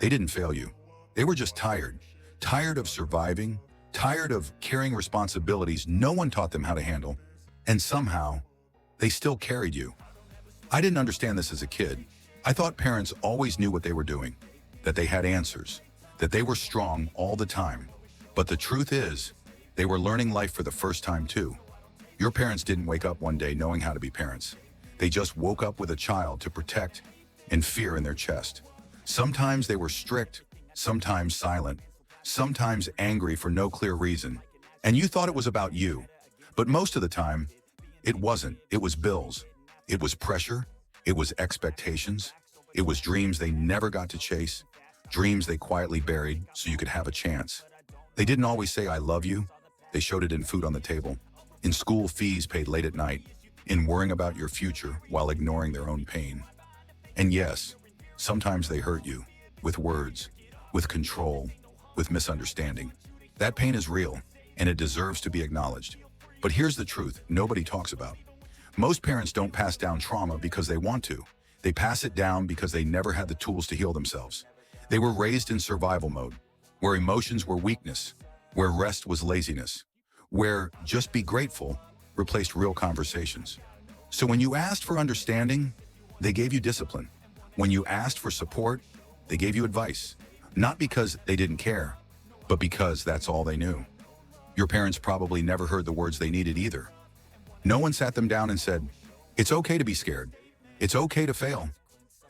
They didn't fail you. They were just tired. Tired of surviving, tired of carrying responsibilities no one taught them how to handle. And somehow, they still carried you. I didn't understand this as a kid. I thought parents always knew what they were doing, that they had answers, that they were strong all the time. But the truth is, they were learning life for the first time too. Your parents didn't wake up one day knowing how to be parents. They just woke up with a child to protect and fear in their chest. Sometimes they were strict, sometimes silent, sometimes angry for no clear reason. And you thought it was about you. But most of the time, it wasn't. It was bills. It was pressure. It was expectations. It was dreams they never got to chase, dreams they quietly buried so you could have a chance. They didn't always say, "I love you." They showed it in food on the table, in school fees paid late at night, in worrying about your future while ignoring their own pain. And yes, sometimes they hurt you, with words, with control, with misunderstanding. That pain is real, and it deserves to be acknowledged. But here's the truth nobody talks about. Most parents don't pass down trauma because they want to. They pass it down because they never had the tools to heal themselves. They were raised in survival mode, where emotions were weakness, where rest was laziness, where just be grateful replaced real conversations. So when you asked for understanding, they gave you discipline. When you asked for support, they gave you advice. Not because they didn't care, but because that's all they knew. Your parents probably never heard the words they needed either. No one sat them down and said, "It's okay to be scared. It's okay to fail.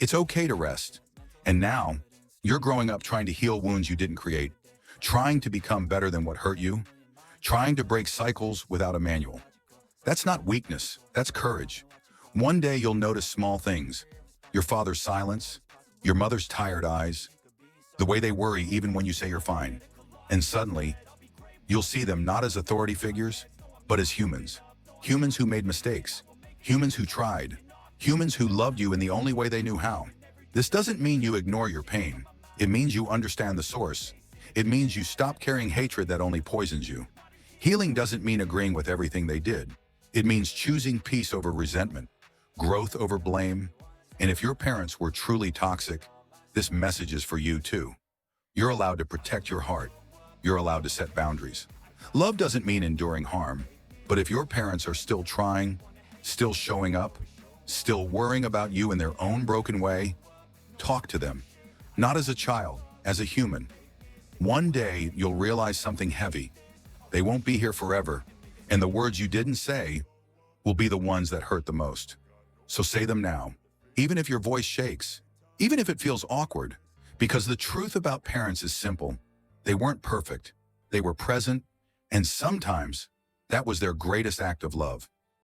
It's okay to rest." And now, you're growing up trying to heal wounds you didn't create, trying to become better than what hurt you, trying to break cycles without a manual. That's not weakness, that's courage. One day you'll notice small things. Your father's silence, your mother's tired eyes, the way they worry even when you say you're fine. And suddenly, you'll see them not as authority figures, but as humans. Humans who made mistakes, humans who tried, humans who loved you in the only way they knew how. This doesn't mean you ignore your pain. It means you understand the source. It means you stop carrying hatred that only poisons you. Healing doesn't mean agreeing with everything they did. It means choosing peace over resentment, growth over blame. And if your parents were truly toxic, this message is for you too. You're allowed to protect your heart. You're allowed to set boundaries. Love doesn't mean enduring harm. But if your parents are still trying, still showing up, still worrying about you in their own broken way, talk to them. Not as a child, as a human. One day, you'll realize something heavy. They won't be here forever, and the words you didn't say will be the ones that hurt the most. So say them now, even if your voice shakes, even if it feels awkward, because the truth about parents is simple. They weren't perfect. They were present, and sometimes that was their greatest act of love.